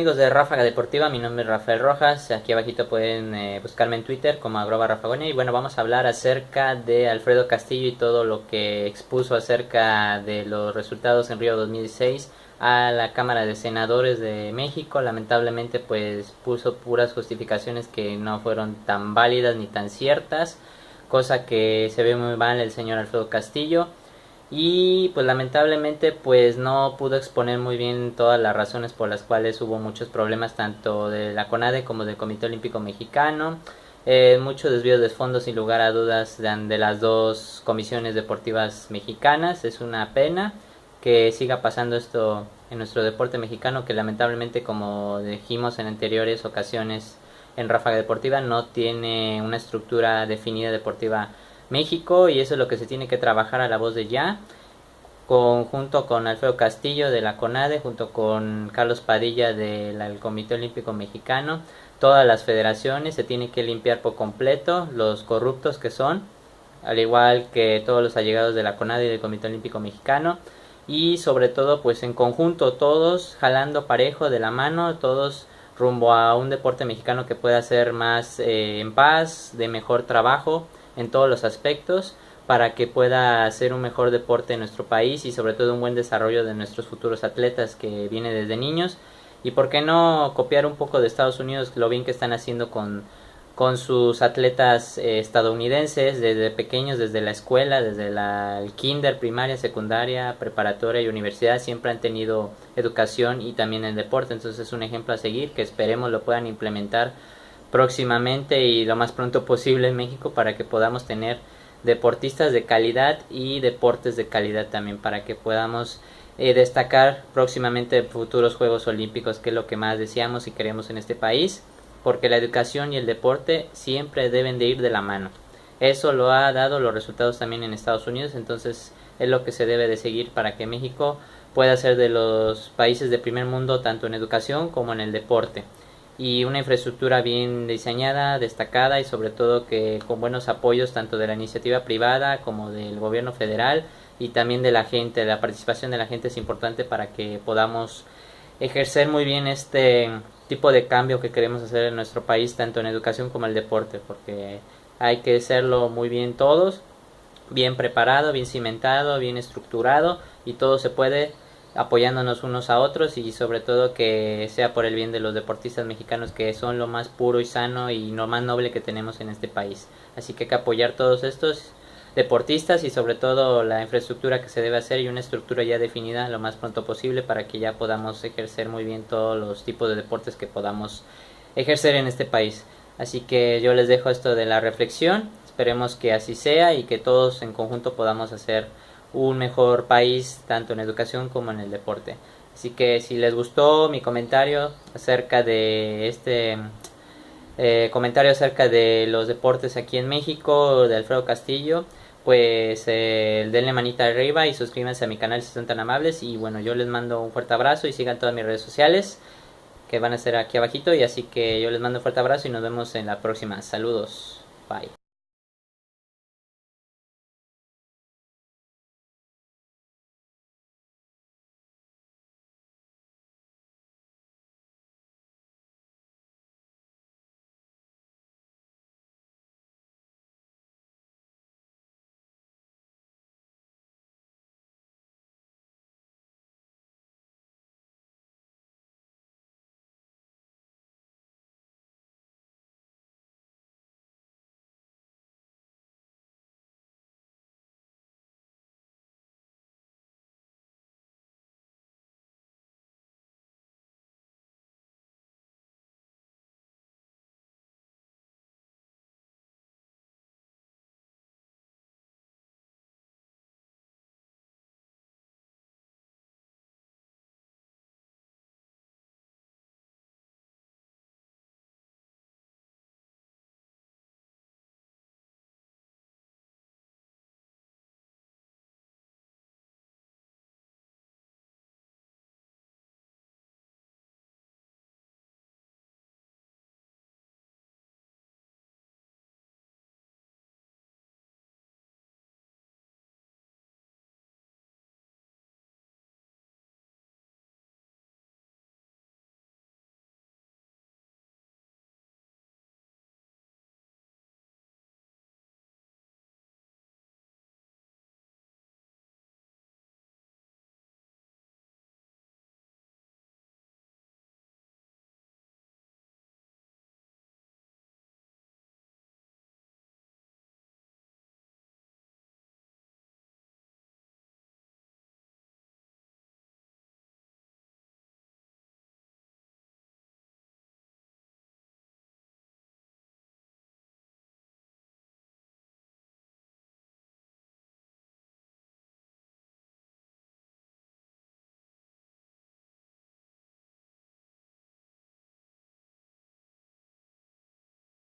Amigos de Ráfaga Deportiva, mi nombre es Rafael Rojas, aquí abajito pueden buscarme en Twitter como @rafagonia y bueno, vamos a hablar acerca de Alfredo Castillo y todo lo que expuso acerca de los resultados en Río 2016 a la Cámara de Senadores de México. Lamentablemente pues puso puras justificaciones que no fueron tan válidas ni tan ciertas, cosa que se ve muy mal el señor Alfredo Castillo. Y pues lamentablemente pues no pudo exponer muy bien todas las razones por las cuales hubo muchos problemas tanto de la CONADE como del Comité Olímpico Mexicano, mucho desvío de fondos sin lugar a dudas de las dos comisiones deportivas mexicanas. Es una pena que siga pasando esto en nuestro deporte mexicano, que lamentablemente, como dijimos en anteriores ocasiones en Ráfaga Deportiva, no tiene una estructura definida deportiva México, y eso es lo que se tiene que trabajar a la voz de ya, junto con Alfredo Castillo de la CONADE, junto con Carlos Padilla del Comité Olímpico Mexicano. Todas las federaciones se tienen que limpiar por completo los corruptos que son, al igual que todos los allegados de la CONADE y del Comité Olímpico Mexicano, y sobre todo pues en conjunto, todos jalando parejo de la mano, todos rumbo a un deporte mexicano que pueda ser más en paz, de mejor trabajo en todos los aspectos, para que pueda ser un mejor deporte en nuestro país y sobre todo un buen desarrollo de nuestros futuros atletas que viene desde niños. Y por qué no copiar un poco de Estados Unidos, lo bien que están haciendo con sus atletas estadounidenses desde pequeños, desde la escuela, desde el kinder, primaria, secundaria, preparatoria y universidad, siempre han tenido educación y también el deporte. Entonces es un ejemplo a seguir que esperemos lo puedan implementar próximamente y lo más pronto posible en México, para que podamos tener deportistas de calidad y deportes de calidad también, para que podamos destacar próximamente en futuros Juegos Olímpicos, que es lo que más deseamos y queremos en este país, porque la educación y el deporte siempre deben de ir de la mano. Eso lo ha dado los resultados también en Estados Unidos, entonces es lo que se debe de seguir para que México pueda ser de los países de primer mundo tanto en educación como en el deporte, y una infraestructura bien diseñada, destacada y sobre todo que con buenos apoyos tanto de la iniciativa privada como del gobierno federal y también de la gente. La participación de la gente es importante para que podamos ejercer muy bien este tipo de cambio que queremos hacer en nuestro país, tanto en educación como en el deporte, porque hay que hacerlo muy bien todos, bien preparado, bien cimentado, bien estructurado, y todo se puede apoyándonos unos a otros, y sobre todo que sea por el bien de los deportistas mexicanos, que son lo más puro y sano y lo más noble que tenemos en este país. Así que hay que apoyar todos estos deportistas y sobre todo la infraestructura que se debe hacer, y una estructura ya definida lo más pronto posible, para que ya podamos ejercer muy bien todos los tipos de deportes que podamos ejercer en este país. Así que yo les dejo esto de la reflexión, esperemos que así sea y que todos en conjunto podamos hacer un mejor país tanto en educación como en el deporte. Así que si les gustó mi comentario acerca de comentario acerca de los deportes aquí en México de Alfredo Castillo, pues denle manita arriba y suscríbanse a mi canal si son tan amables. Y bueno, yo les mando un fuerte abrazo y sigan todas mis redes sociales que van a estar aquí abajito. Y así que yo les mando un fuerte abrazo y nos vemos en la próxima. Saludos. Bye.